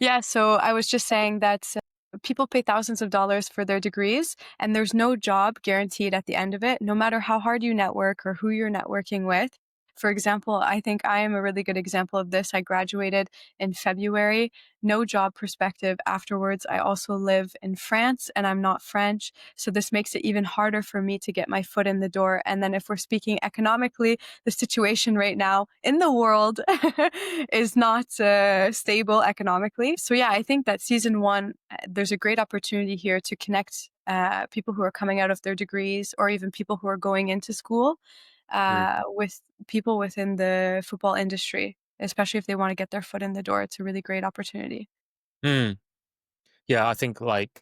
Yeah, so I was just saying that people pay thousands of dollars for their degrees, and there's no job guaranteed at the end of it, no matter how hard you network or who you're networking with. For example, I think I am a really good example of this. I graduated in February, no job perspective afterwards. I also live in France and I'm not French. So this makes it even harder for me to get my foot in the door. And then if we're speaking economically, the situation right now in the world is not stable economically. So yeah, I think that season one, there's a great opportunity here to connect people who are coming out of their degrees or even people who are going into school Mm. with people within the football industry, especially if they want to get their foot in the door. It's a really great opportunity. Mm. Yeah, I think like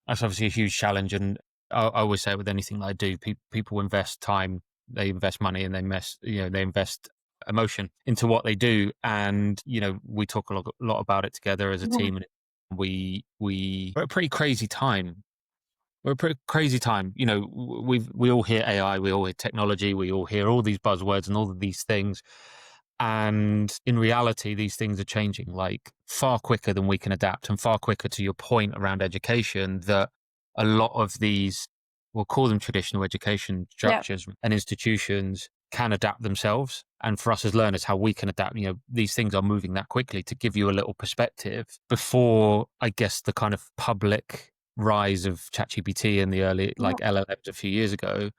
that's obviously a huge challenge, and I always say with anything that I do, people invest time, they invest money, and they invest emotion into what they do. And we talk a lot about it together as a Yeah. team, and we're a pretty crazy time. We're a pretty crazy time. We all hear AI, we all hear technology, we all hear all these buzzwords and all of these things. And in reality, these things are changing like far quicker than we can adapt, and far quicker, to your point around education, that a lot of these, we'll call them traditional education Yeah. structures and institutions, can adapt themselves. And for us as learners, how we can adapt, these things are moving that quickly. To give you a little perspective, before, I guess, the kind of public rise of ChatGPT and the early Yeah. like LLMs a few years ago,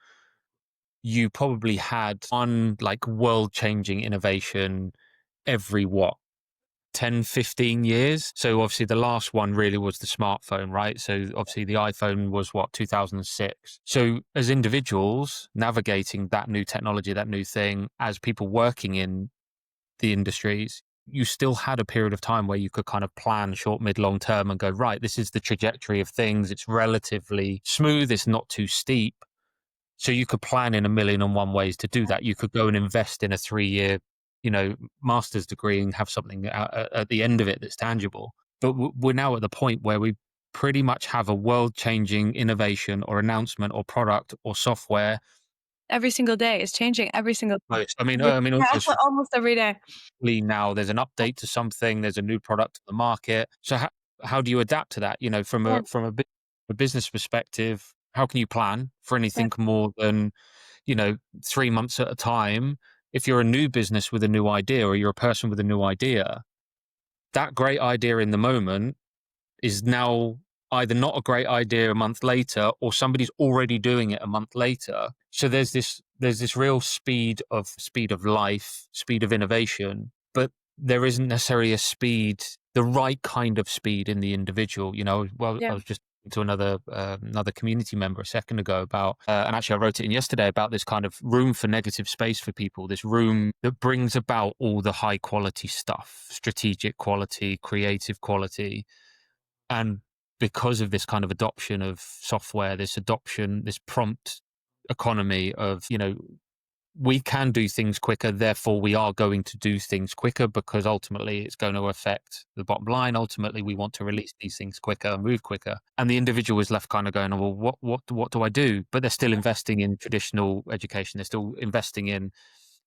you probably had one like world changing innovation every 10, 15 years. So obviously the last one really was the smartphone, right? So obviously the iPhone was 2006. So as individuals navigating that new technology, that new thing, as people working in the industries, you still had a period of time where you could kind of plan short, mid, long term and go, right, this is the trajectory of things. It's relatively smooth. It's not too steep. So you could plan in a million and one ways to do that. You could go and invest in a 3-year, master's degree and have something at the end of it that's tangible. But we're now at the point where we pretty much have a world changing innovation or announcement or product or software. Every single day is changing every single day. Most, I mean, Yeah, almost almost every day. now there's an update to something, there's a new product on the market. So how do you adapt to that? From Yeah, a business perspective, how can you plan for yeah, anything more than 3 months at a time? If you're a new business with a new idea, or you're a person with a new idea, that great idea in the moment is now either not a great idea a month later, or somebody's already doing it a month later. So there's this real speed of life, speed of innovation, but there isn't necessarily the right kind of speed in the individual. Well, I yeah. was just to another community member a second ago about, and actually I wrote it in yesterday, about this kind of room for negative space for people, this room that brings about all the high quality stuff, strategic quality, creative quality. And because of this kind of adoption of software, this prompt economy of, we can do things quicker, therefore we are going to do things quicker, because ultimately it's going to affect the bottom line. Ultimately, we want to release these things quicker, move quicker. And the individual is left kind of going, well, what do I do? But they're still investing in traditional education. They're still investing in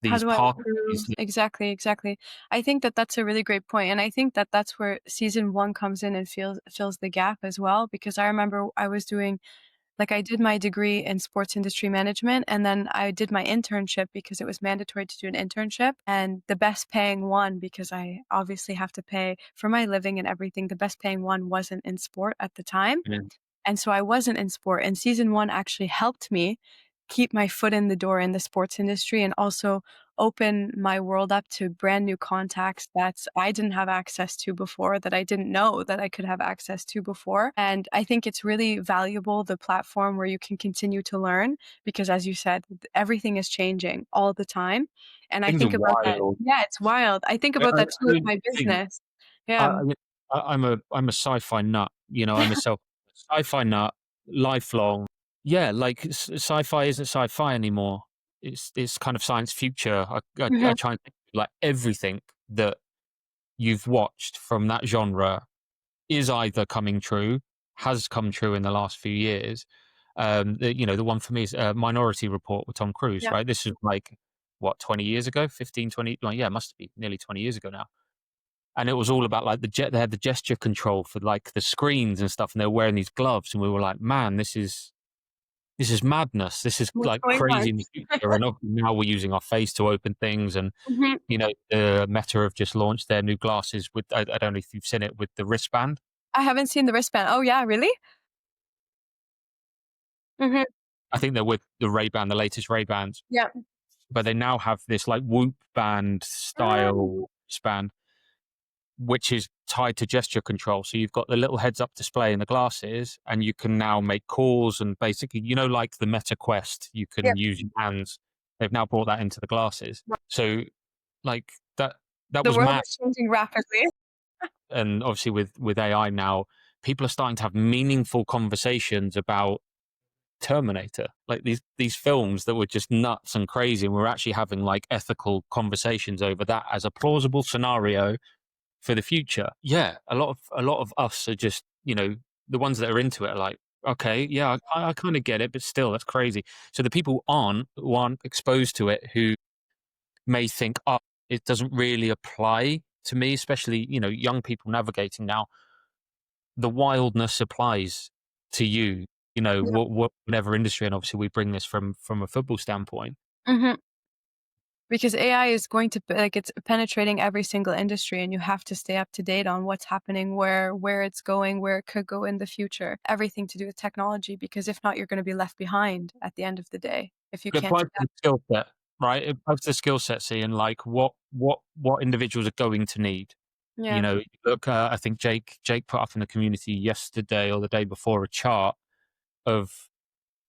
How these do I pathways. improve? Exactly, exactly. I think that that's a really great point, and I think that that's where season one comes in and fills the gap as well. Because I remember I was doing like I did my degree in sports industry management, and then I did my internship because it was mandatory to do an internship. And the best paying one, because I obviously have to pay for my living and everything, the best paying one wasn't in sport at the time. And so I wasn't in sport. And season one actually helped me keep my foot in the door in the sports industry and also open my world up to brand new contacts that I didn't have access to before, that I didn't know that I could have access to before. And I think it's really valuable, the platform where you can continue to learn, because as you said, everything is changing all the time. And I Things are think about that. wild. Yeah, it's wild. I think about that too I with mean, my business. Yeah. I mean, I'm a sci-fi nut. I'm a sci-fi nut, lifelong. Yeah, like sci-fi isn't sci-fi anymore. It's kind of science future. I Mhm. try and think like everything that you've watched from that genre is either coming true, has come true in the last few years. The one for me is Minority Report with Tom Cruise. Yeah. Right, this is like what, 20 years ago, 15, 20. Like, yeah, it must be nearly 20 years ago now. and it was all about like they had the gesture control for like the screens and stuff, and they were wearing these gloves, and we were like, man, this is madness. This is What's like going on? crazy in the future. And now we're using our face to open things. And, Mhm. Meta have just launched their new glasses with, I don't know if you've seen it, with the wristband. I haven't seen the wristband. Oh, yeah, really? Mhm. I think they're with the Ray-Ban, the latest Ray-Bans, Yeah. but they now have this like Whoop band Um, style span, which is tied to gesture control. So you've got the little heads up display in the glasses, and you can now make calls and basically, like the Meta Quest, you can yep. use your hands. They've now brought that into the glasses. So like that The was world mad. is changing rapidly. And obviously with AI now, people are starting to have meaningful conversations about Terminator, like these films that were just nuts and crazy, and we're actually having like ethical conversations over that as a plausible scenario for the future. Yeah, a lot of us are just, the ones that are into it are like, okay, yeah, I kind of get it, but still, that's crazy. So the people who aren't exposed to it, who may think, oh, it doesn't really apply to me, especially, young people navigating now, the wildness applies to you, Yeah. whatever industry. And obviously we bring this from a football standpoint. Mhm. Because AI is going to like, it's penetrating every single industry, and you have to stay up to date on what's happening, where it's going, where it could go in the future. Everything to do with technology, because if not, you're gonna be left behind at the end of the day if you It can't applies to the adapt. skill set, right? It applies to the skill set, see, and like what individuals are going to need. Yeah. Look, I think Jake put up in the community yesterday or the day before a chart of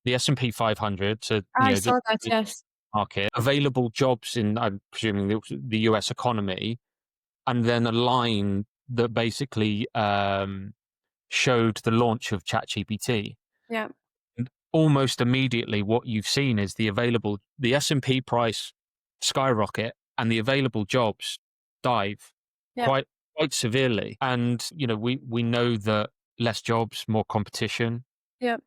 the S&P 500, so I the saw that, yes. market, available jobs in, I'm presuming, the US economy, and then a line that basically showed the launch of ChatGPT. Yeah. And almost immediately, what you've seen is the S&P price skyrocket, and the available jobs dive Yeah. quite severely. And we know that less jobs, more competition, Yeah.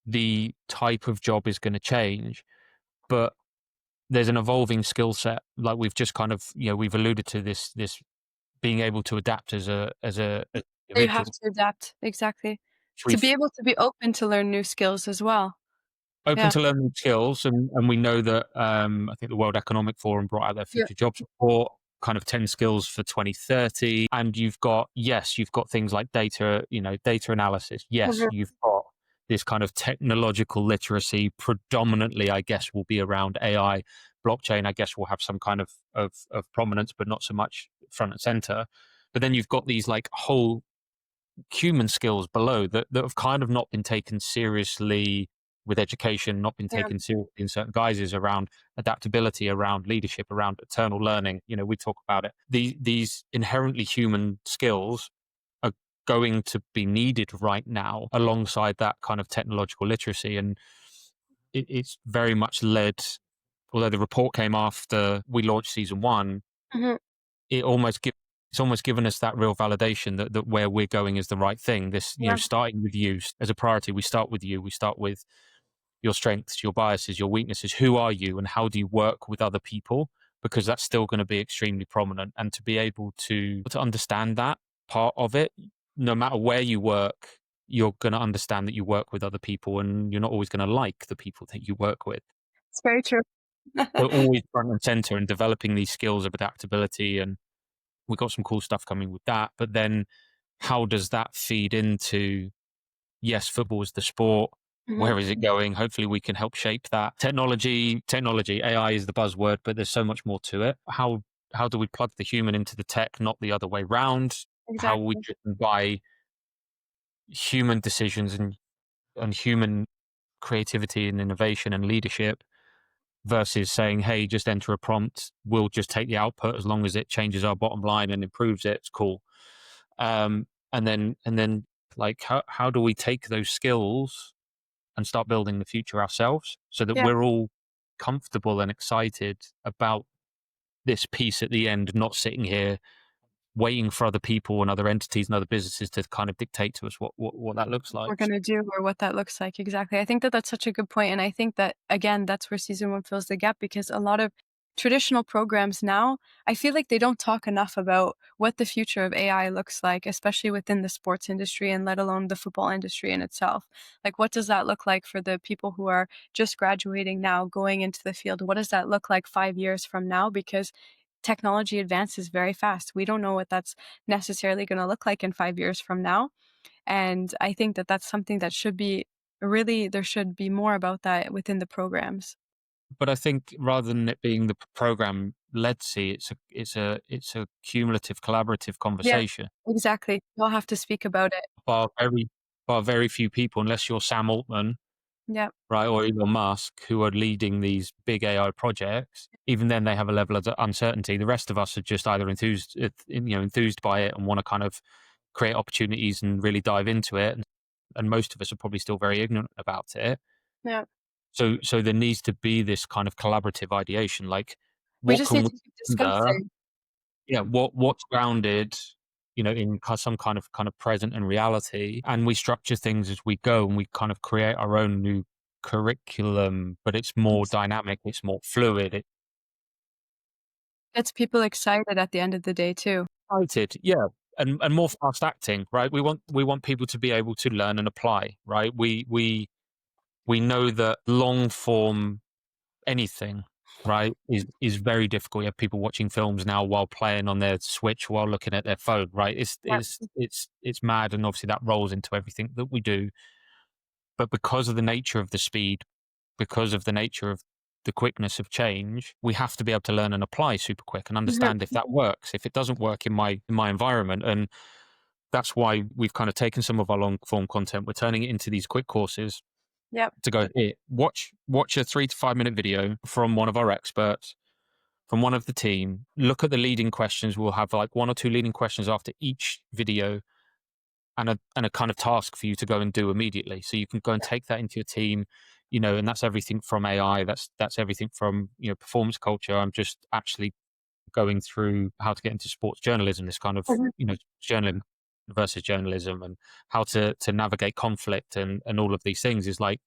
the type of job is going to change, but there's an evolving skill set. Like we've just kind of, we've alluded to this being able to adapt as You have individual. to adapt, exactly. To be We've able to be open to learn new skills as well. open Yeah. to learning skills, and we know that, I think the World Economic Forum brought out their Yeah. future jobs report, kind of 10 skills for 2030. And you've got things like data analysis. Yes, Mhm. you've got this kind of technological literacy, predominantly, I guess, will be around AI. Blockchain, I guess, will have some kind of prominence, but not so much front and center. But then you've got these like whole human skills below that have kind of not been taken seriously with education, not been Yeah. taken seriously in certain guises, around adaptability, around leadership, around eternal learning. We talk about it. These inherently human skills are going to be needed right now alongside that kind of technological literacy. And it's very much led, although the report came after we launched season one, Mhm. it almost give, it's almost given us that real validation that where we're going is the right thing. This, Yeah. starting with you as a priority, we start with you. We start with your strengths, your biases, your weaknesses. Who are you, and how do you work with other people? Because that's still going to be extremely prominent. And to be able to understand that part of it, no matter where you work, you're going to understand that you work with other people, and you're not always going to like the people that you work with. It's very true. So always front and center and developing these skills of adaptability, and we've got some cool stuff coming with that. But then how does that feed into, yes, football is the sport. Mhm. Where is it going? Hopefully we can help shape that. Technology, AI is the buzzword, but there's so much more to it. How do we plug the human into the tech, not the other way round? How are we Exactly. driven by human decisions and human creativity and innovation and leadership, versus saying, hey, just enter a prompt. We'll just take the output as long as it changes our bottom line and improves it. It's cool. And then like how do we take those skills and start building the future ourselves, so that Yeah. we're all comfortable and excited about this piece at the end, not sitting here waiting for other people and other entities and other businesses to kind of dictate to us what that looks We're like. gonna do or what that looks like, exactly. I think that that's such a good point, and I think that, again, that's where season 1 fills the gap, because a lot of traditional programs now, I feel like they don't talk enough about what the future of AI looks like, especially within the sports industry and let alone the football industry in itself. Like, what does that look like for the people who are just graduating now, going into the field? What does that look like 5 years from now? Because technology advances very fast. We don't know what that's necessarily going to look like in 5 years from now. And I think that that's something that should be really, there should be more about that within the programs. But I think rather than it being the program led see, it's a cumulative, collaborative Yeah, conversation. exactly. We'll have to speak about it. Bar very bar very few people, unless you're Sam Altman, Yeah, right, or Elon Musk, who are leading these big AI projects. Even then, they have a level of uncertainty. The rest of us are just either enthused by it and want to kind of create opportunities and really dive into it. And most of us are probably still very ignorant about it. yeah. So there needs to be this kind of collaborative ideation. Like, We what just can need we to keep wonder? discussing. Yeah, what's grounded, in some kind of present and reality, and we structure things as we go, and we kind of create our own new curriculum, but it's more Ex dynamic, it's more fluid, it's Gets people excited at the end of the day too. excited, yeah, and more fast acting, right? We want people to be able to learn and apply, right? We know that long form anything, right, is very difficult. You have people watching films now while playing on their Switch while looking at their phone, right? Yeah. It's mad, and obviously that rolls into everything that we do. But because of the nature of the speed, because of the nature of the quickness of change, we have to be able to learn and apply super quick and Mhm. understand if that works, if it doesn't work in my environment. And that's why we've kind of taken some of our long form content, we're turning it into these quick courses Yep. to go here, watch a 3 to 5 minute video from one of our experts, from one of the team. Look at the leading questions. We'll have like one or two leading questions after each video, and a kind of task for you to go and do immediately. So you can go and take that into your team, and that's everything from AI. That's everything from performance culture. I'm just actually going through how to get into sports journalism, this kind of Mhm. journalism versus journalism, and how to navigate conflict and all of these things. Is like,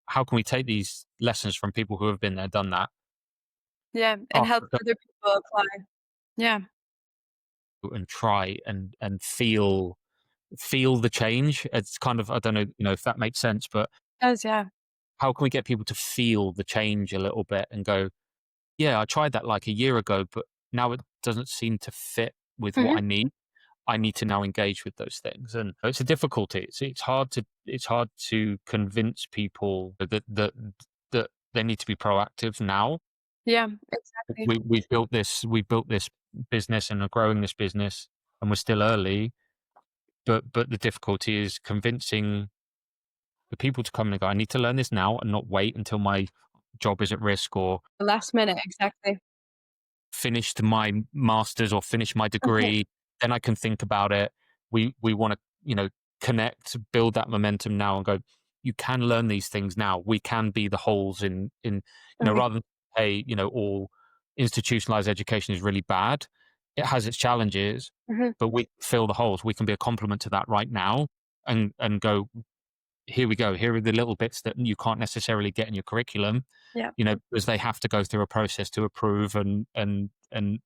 how can we take these lessons from people who have been there, done that, Yeah, and help after other people apply. Yeah, and try and feel the change. It's kind of, I don't know, if that makes sense, but it does, yeah. how can we get people to feel the change a little bit and go, yeah, I tried that like a year ago, but now it doesn't seem to fit with what Mhm. I need. I need to now engage with those things, and it's a difficulty. It's hard to convince people that they need to be proactive now. Yeah, exactly. We've built this business and are growing this business, and we're still early. But the difficulty is convincing the people to come and go, I need to learn this now and not wait until my job is at risk, or The last minute, exactly. finished my master's or finish my Mhm, degree, then I can think about it. We want to, connect, build that momentum now and go, you can learn these things now. We can be the holes in, mhm, rather than say, all institutionalized education is really bad. It has its challenges, mhm. but we fill the holes. We can be a complement to that right now, and go, here we go. Here are the little bits that you can't necessarily get in your curriculum, Yeah. because they have to go through a process to approve and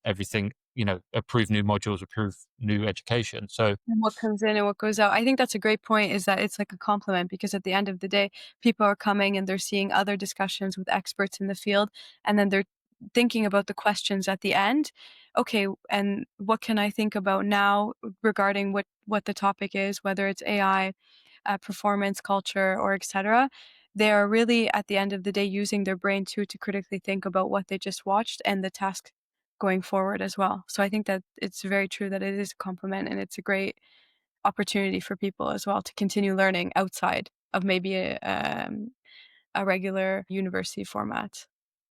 everything, approve new modules, approve new education. So And what comes in and what goes out. I think that's a great point is that it's like a compliment because at the end of the day, people are coming and they're seeing other discussions with experts in the field, and then they're thinking about the questions at the end. Okay, and what can I think about now regarding what the topic is, whether it's AI, performance, culture, or etc. They are really at the end of the day using their brain too to critically think about what they just watched and the task going forward as well. So I think that it's very true that it is a compliment and it's a great opportunity for people as well to continue learning outside of maybe a regular university format.